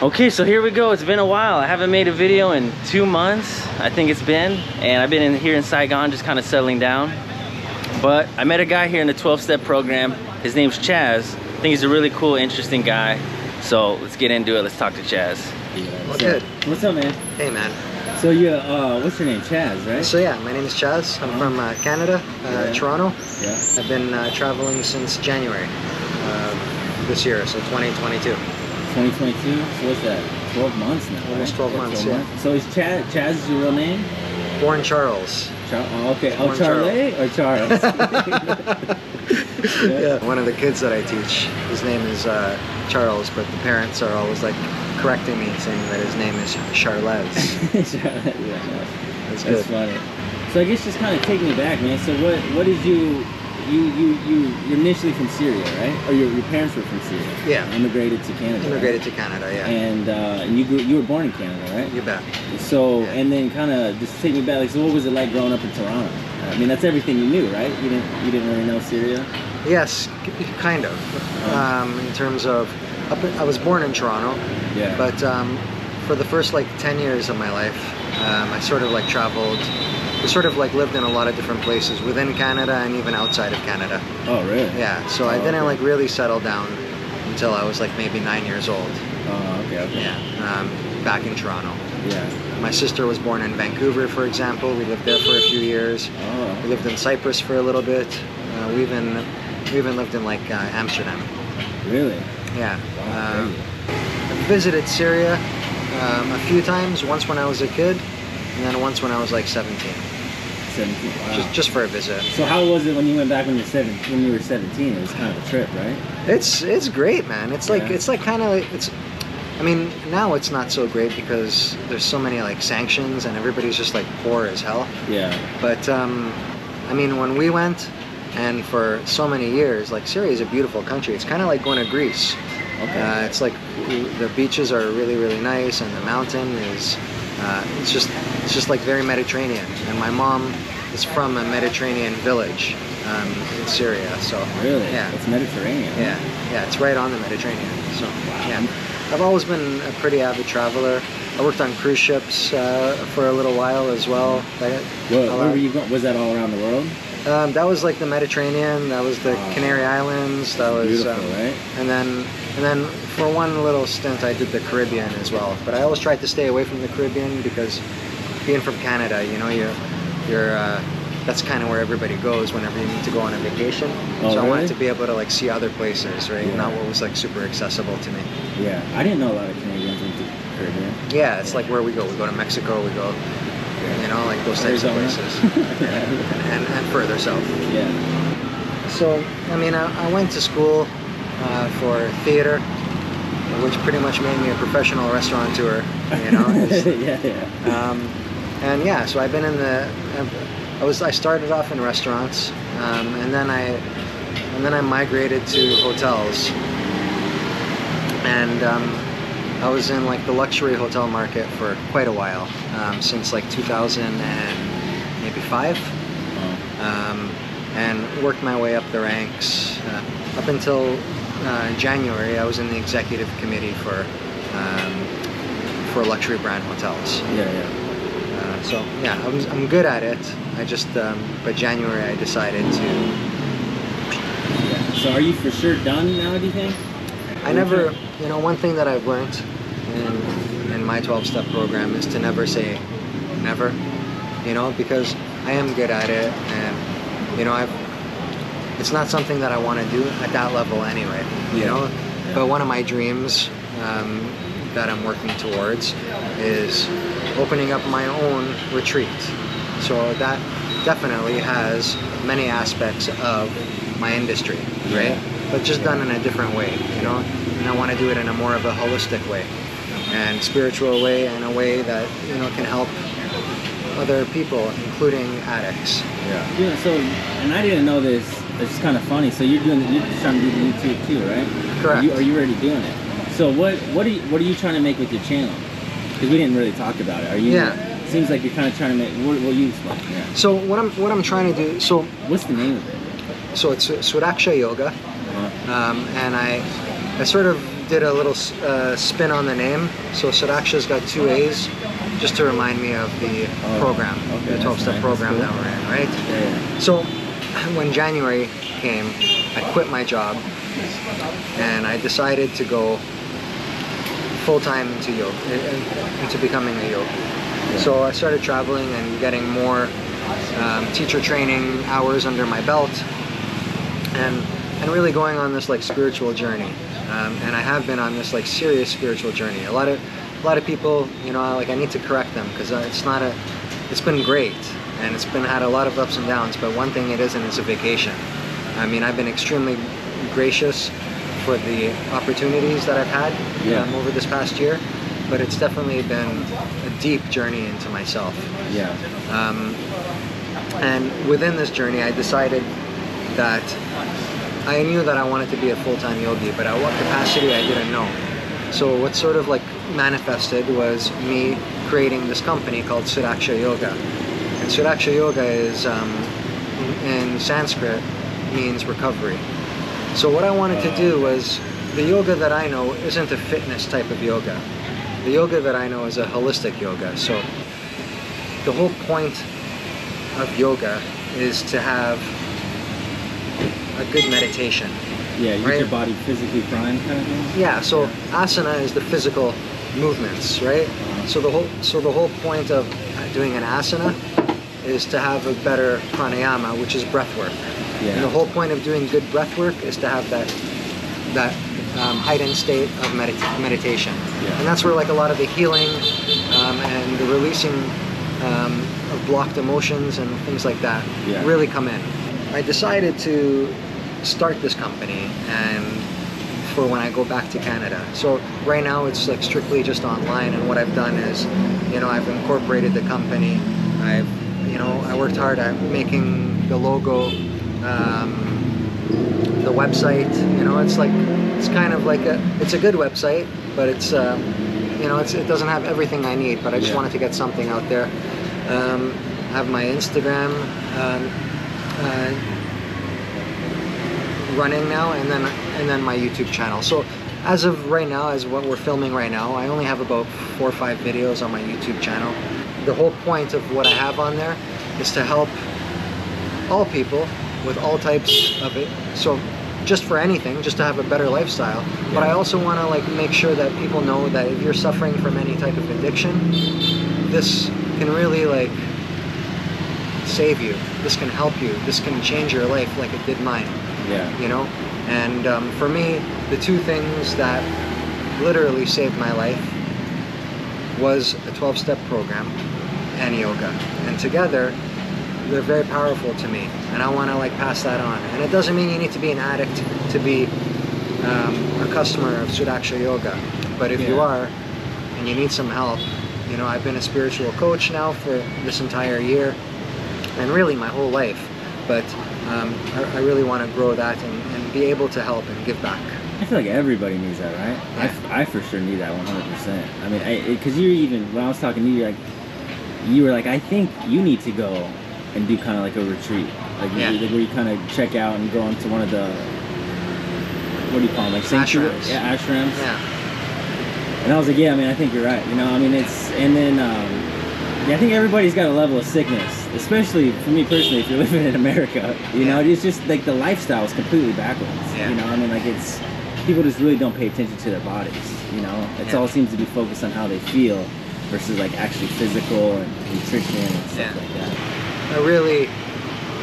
Okay, so here we go. It's been a while. I haven't made a video in 2 months, I think it's been. And I've been here in Saigon just kind of settling down. But I met a guy here in the 12-step program. His name's Chaz. I think he's a really cool, interesting guy. So let's get into it. Let's talk to Chaz. Well, good. What's up, man? Hey, man. So what's your name? Chaz, right? So yeah, my name is Chaz. I'm from Canada, Toronto. Yeah. I've been traveling since January this year, so 2022. 2022? So what's that? 12 months now, Almost 12 months, 12 months. So is Chaz your real name? Born Charles. Okay. Born Oh, Charlie or Charles? Yeah. One of the kids that I teach, his name is Charles, but the parents are always like correcting me, saying that his name is Charles. Yeah, That's good. That's funny. So I guess just kind of take me back, man. So what did you're initially from Syria, right? Or your parents were from Syria? Yeah. Immigrated to Canada. Immigrated right? to Canada, yeah. And you were born in Canada, right? You bet. So yeah. And then kind of just take me back. Like, so what was it like growing up in Toronto? I mean, that's everything you knew, right? You didn't really know Syria. Yes, kind of. In terms of, I was born in Toronto. Yeah. But for the first like 10 years of my life, I sort of like traveled. I sort of like lived in a lot of different places within Canada and even outside of Canada. Oh, really? Yeah. So I didn't like really settle down until I was like maybe 9 years old. Oh, okay. Yeah. Back in Toronto. Yeah. My sister was born in Vancouver, for example. We lived there for a few years. Oh. We lived in Cyprus for a little bit. We even lived in like Amsterdam. Really? Yeah. Wow, I visited Syria a few times. Once when I was a kid, and then once when I was like 17. 17. Wow. Just for a visit. So how was it when you went back when you were 17? It was kind of a trip, right? It's great, man. It's like kind of I mean, now it's not so great because there's so many like sanctions and everybody's just like poor as hell. Yeah. But I mean, when we went, and for so many years, like Syria is a beautiful country. It's kind of like going to Greece. Okay. It's like the beaches are really, really nice, and the mountain is it's just like very Mediterranean. And my mom is from a Mediterranean village in Syria, so really, yeah, it's Mediterranean. Yeah, it's right on the Mediterranean. So yeah, I've always been a pretty avid traveler. I worked on cruise ships for a little while as well. Where were you going? Was that all around the world? That was like the Mediterranean. That was the Canary Islands. That was beautiful, right? And then for one little stint, I did the Caribbean as well. But I always tried to stay away from the Caribbean because being from Canada, you know, you're that's kind of where everybody goes whenever you need to go on a vacation. Oh, so really? I wanted to be able to like see other places, right? Yeah. Not what was like super accessible to me. Yeah, I didn't know a lot of Canadians went to the Caribbean. Yeah, it's like where we go. We go to Mexico. We go. You know, like those types of places, and further south. Yeah. So, I mean, I went to school for theater, which pretty much made me a professional restaurateur. You know. And yeah, so I've been in the. I started off in restaurants, and then I migrated to hotels, and. I was in like the luxury hotel market for quite a while, since like 2005, and worked my way up the ranks. Up until January, I was in the executive committee for luxury brand hotels. Yeah. So yeah, I'm good at it. I just, but January I decided to. Yeah. So are you for sure done now, do you think? I never, you know, one thing that I've learned in my 12-step program is to never say never, you know, because I am good at it, and you know, it's not something that I want to do at that level anyway, you know. Yeah. But one of my dreams that I'm working towards is opening up my own retreat. So that definitely has many aspects of my industry, right? But just done in a different way, you know. And I want to do it in a more of a holistic way, and spiritual way, and a way that, you know, can help other people, including addicts. Yeah. So, and I didn't know this. It's kind of funny. So you're trying to do the YouTube too, right? Correct. Are you already doing it? So what are you trying to make with your channel? Because we didn't really talk about it. Are you? Yeah. It seems like you're kind of trying to make. What you explain? Yeah. So what I'm trying to do. So what's the name of it? So it's Suraksha Yoga, and I sort of did a little spin on the name. So Suraksha's got 2 A's, just to remind me of the program, okay, the 12-step program that we're in, right? Yeah. So when January came, I quit my job and I decided to go full-time into yoga, into becoming a yogi. Yeah. So I started traveling and getting more teacher training hours under my belt, and really going on this like spiritual journey. And I have been on this like serious spiritual journey. A lot of people, you know, like I need to correct them, because it's been great and it's had a lot of ups and downs, but one thing it isn't, it's a vacation. I mean, I've been extremely gracious for the opportunities that I've had over this past year, but it's definitely been a deep journey into myself. Yeah. And within this journey, I decided that I knew that I wanted to be a full-time yogi, but at what capacity I didn't know. So what sort of like manifested was me creating this company called Suraksha Yoga. And Suraksha Yoga is, in Sanskrit, means recovery. So what I wanted to do was, the yoga that I know isn't a fitness type of yoga. The yoga that I know is a holistic yoga. So the whole point of yoga is to have a good meditation. Yeah, you get your body physically primed kind of thing? Yeah, so asana is the physical movements, right? So the whole point of doing an asana is to have a better pranayama, which is breath work. Yeah. And the whole point of doing good breath work is to have that heightened state of meditation. Yeah. And that's where like a lot of the healing and the releasing of blocked emotions and things like that really come in. I decided to start this company and for when I go back to Canada. So right now it's like strictly just online, and what I've done is, you know, I've incorporated the company. I worked hard at making the logo, the website. You know, it's kind of like it's a good website, but it's you know, it doesn't have everything I need, but I just wanted to get something out there. I have my Instagram running now, and then my YouTube channel. So as of right now, as what we're filming right now, I only have about 4 or 5 videos on my YouTube channel. The whole point of what I have on there is to help all people with all types of it. So just for anything, just to have a better lifestyle. Yeah. But I also want to like make sure that people know that if you're suffering from any type of addiction, this can really like save you. This can help you. This can change your life like it did mine. Yeah. You know? And for me, the 2 things that literally saved my life was a 12-step program and yoga. And together, they're very powerful to me. And I want to like pass that on. And it doesn't mean you need to be an addict to be a customer of Suraksha Yoga. But if you are, and you need some help, you know, I've been a spiritual coach now for this entire year, and really my whole life. But I really want to grow that and be able to help and give back. I feel like everybody needs that, right? Yeah. I for sure need that 100%. I mean, because when I was talking to you, you were like, I think you need to go and do kind of like a retreat, like where you kind of check out and go into one of the, what do you call them, like ashrams? Yeah, ashrams. Yeah. And I was like, yeah, I mean, I think you're right. You know, I mean, and then I think everybody's got a level of sickness, especially for me personally, if you're living in America, you know, it's just like the lifestyle is completely backwards. Yeah. You know, I mean, like people just really don't pay attention to their bodies, you know? It all seems to be focused on how they feel versus like actually physical and nutrition and stuff like that. I really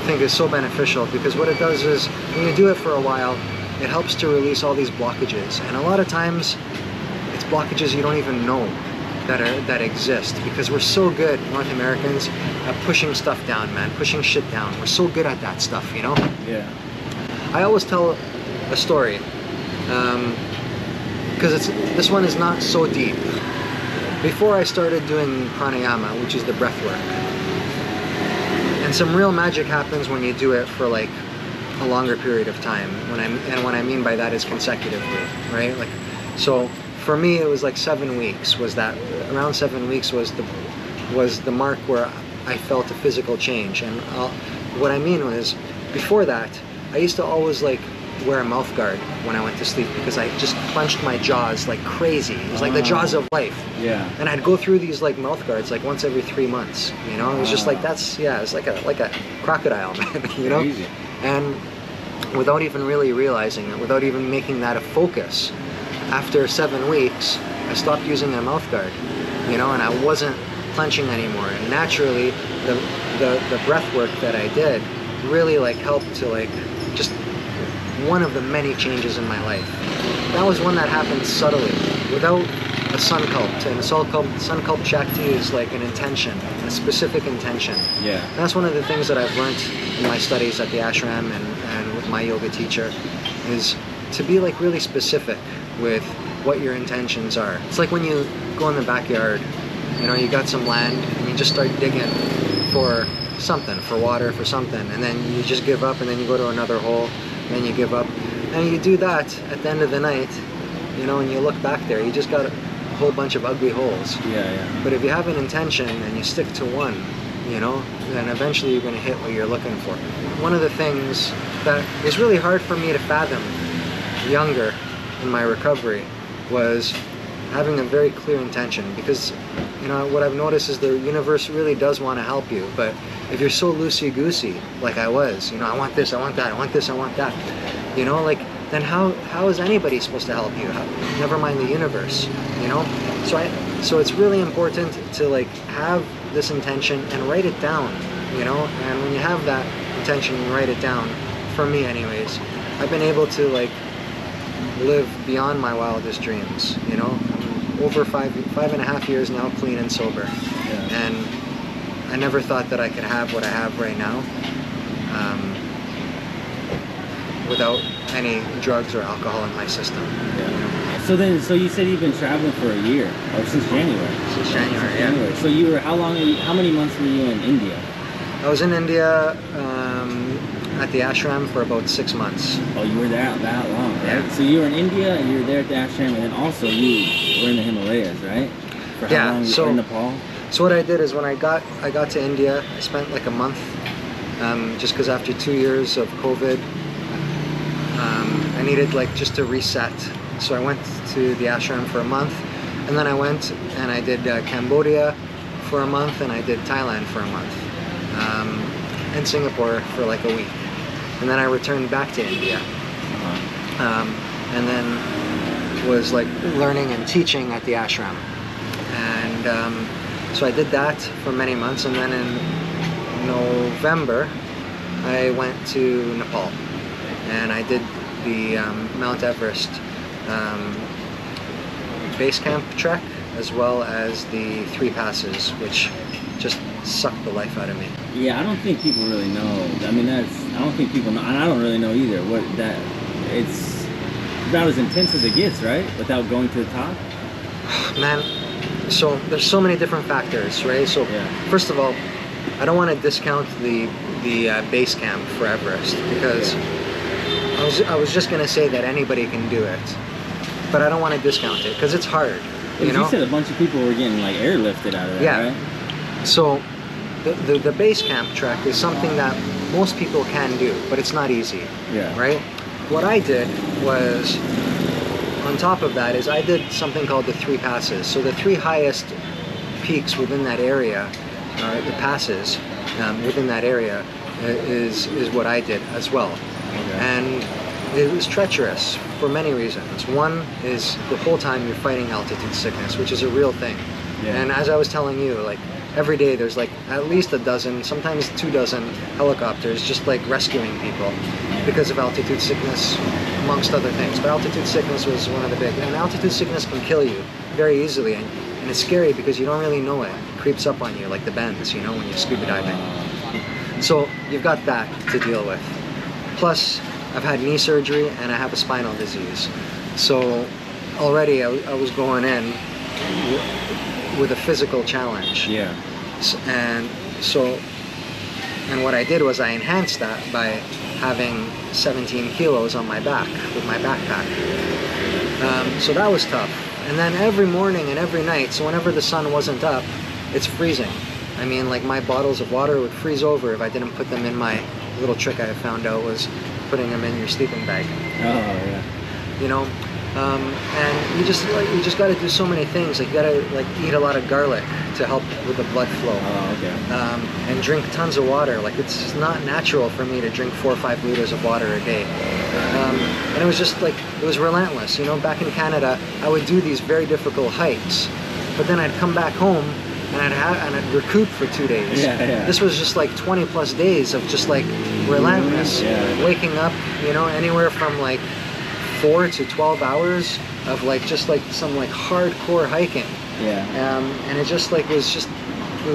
think it's so beneficial, because what it does is when you do it for a while, it helps to release all these blockages. And a lot of times it's blockages you don't even know that exist, because we're so good, North Americans, at pushing stuff down, man, pushing shit down. We're so good at that stuff, you know? Yeah. I always tell a story, because this one is not so deep. Before I started doing pranayama, which is the breath work, and some real magic happens when you do it for like a longer period of time. What I mean by that is consecutively, right? Like, so for me, it was like 7 weeks. Around 7 weeks was the mark where I felt a physical change. And what I mean was, before that, I used to always like wear a mouth guard when I went to sleep because I just clenched my jaws like crazy. It was like the jaws of life. Yeah. And I'd go through these like mouth guards like once every 3 months. You know, it was just like it's like a crocodile, man. You know, Crazy. and without even really realizing it, without even making that a focus, after 7 weeks, I stopped using a mouth guard. You know, and I wasn't clenching anymore. And naturally, the breath work that I did really like helped to like just one of the many changes in my life. That was one that happened subtly, without a sun culpt. And a sun culpt Shakti is like an intention, a specific intention. Yeah. And that's one of the things that I've learned in my studies at the ashram and with my yoga teacher, is to be like really specific with what your intentions are. It's like when you go in the backyard, you know, you got some land and you just start digging for something, for water, for something, and then you just give up, and then you go to another hole, and then you give up, and you do that at the end of the night, you know, and you look back there, you just got a whole bunch of ugly holes. Yeah. But if you have an intention and you stick to one, you know, then eventually you're going to hit what you're looking for. One of the things that was really hard for me to fathom younger in my recovery was having a very clear intention, because, you know, what I've noticed is the universe really does want to help you, but if you're so loosey-goosey like I was, you know, I want this, I want that, I want this, I want that, you know, like, then how is anybody supposed to help you? Never mind the universe, you know? So it's really important to like have this intention and write it down, you know? And when you have that intention and write it down, for me anyways, I've been able to like live beyond my wildest dreams, you know? I'm over 5.5 years now clean and sober. Yeah. And I never thought that I could have what I have right now without any drugs or alcohol in my system. Yeah. You know? So you said you've been traveling for a year, or since January? Since January, yeah. So you were, how many months were you in India? I was in India at the ashram for about 6 months. Oh, you were there that long, right? Yeah. So you were in India, you were there at the ashram, and then also you were in the Himalayas, right? For how Yeah, long? so in Nepal? So what I did is when I got to India, I spent like a month, just because after 2 years of COVID, I needed like just to reset. So I went to the ashram for a month, and then I went and I did Cambodia for a month, and I did Thailand for a month, and Singapore for like a week, and then I returned back to India, and then was like learning and teaching at the ashram, and so I did that for many months, and then in November I went to Nepal, and I did the Mount Everest base camp trek, as well as the 3 passes, which just sucked the life out of me. Yeah, I don't think people really know. I mean, I don't think people know, and I don't really know either, it's about as intense as it gets, right? Without going to the top? Man, so there's so many different factors, right? So first of all, I don't want to discount the base camp for Everest, because I was just gonna say that anybody can do it, but I don't want to discount it because it's hard. You know? You said a bunch of people were getting like airlifted out of that, right? So the base camp trek is something that most people can do, but it's not easy. Yeah. Right? What I did was, on top of that, is I did something called the 3 passes. So the 3 highest peaks within that area, the passes within that area, is what I did as well. Okay. And it was treacherous for many reasons. One is the whole time you're fighting altitude sickness, which is a real thing. Yeah. And as I was telling you, like every day there's like at least a dozen, sometimes 2 dozen helicopters just like rescuing people because of altitude sickness, amongst other things. But altitude sickness was one of the big, and altitude sickness can kill you very easily, and it's scary because you don't really know it. It creeps up on you like the bends, you know, when you're scuba diving. So you've got that to deal with. Plus, I've had knee surgery and I have a spinal disease. So already I was going in with a physical challenge. Yeah. And what I did was I enhanced that by having 17 kilos on my back with my backpack. So that was tough. And then every morning and every night, so whenever the sun wasn't up, it's freezing. I mean, like my bottles of water would freeze over if I didn't put them in my little trick I found out was putting them in your sleeping bag. Oh yeah. You know, and you just got to do so many things. Like you got to like eat a lot of garlic to help with the blood flow. Oh, okay. And drink tons of water. Like it's just not natural for me to drink 4 or 5 liters of water a day. And it was just like, it was relentless. You know, back in Canada, I would do these very difficult hikes, but then I'd come back home and I'd recoup for 2 days. Yeah, yeah. This was just like 20 plus days of just like relentless, waking up, you know, anywhere from like 4 to 12 hours of like just like some like hardcore hiking. Yeah. And it just like was just it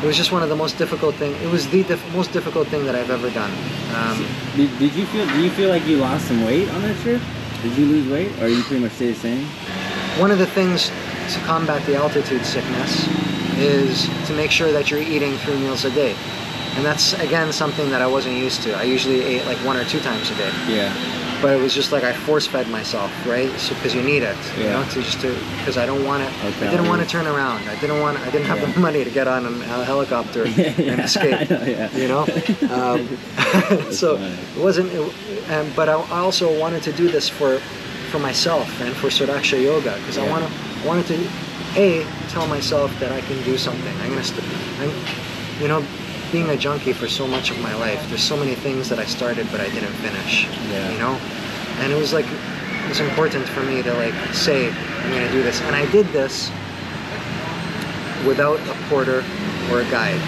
was just one of the most difficult thing. It was the most difficult thing that I've ever done. Do you feel like you lost some weight on that trip? Did you lose weight, or you pretty much stay the same? One of the things to combat the altitude sickness is to make sure that you're eating 3 meals a day. And that's, again, something that I wasn't used to. I usually ate like 1 or 2 times a day. Yeah. But it was just like I force-fed myself, right? So because you need it, you know, because I don't want to. Okay. I didn't want to turn around. I didn't have the money to get on a helicopter and escape. You know. So it wasn't. But I also wanted to do this for myself and for Suraksha Yoga, because I wanted to tell myself that I can do something. You know, being a junkie for so much of my life, there's so many things that I started but I didn't finish. Yeah. You know, and it was like, it was important for me to like say, I'm gonna do this, and I did this without a porter or a guide.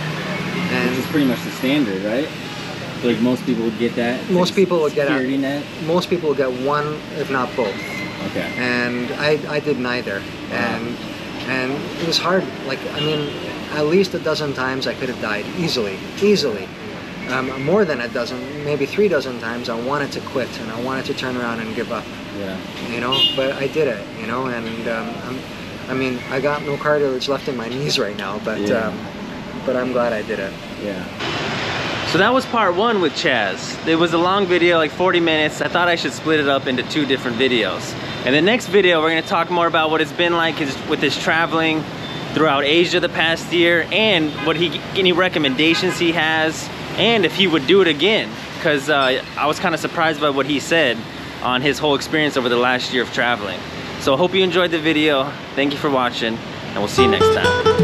And which is pretty much the standard, right? Like most people would get that. Most people would get security net. Most people would get one, if not both. Okay. And I did neither. And it was hard. Like, I mean, at least a dozen times I could have died easily. More than a dozen, maybe 3 dozen times I wanted to quit and I wanted to turn around and give up. Yeah. You know, but I did it. You know, and I mean, I got no cartilage left in my knees right now, but I'm glad I did it. Yeah. So that was part 1 with Chaz. It was a long video, like 40 minutes. I thought I should split it up into 2 different videos. In the next video, we're gonna talk more about what it's been like with his traveling throughout Asia the past year, and any recommendations he has, and if he would do it again. Because I was kind of surprised by what he said on his whole experience over the last year of traveling. So I hope you enjoyed the video. Thank you for watching, and we'll see you next time.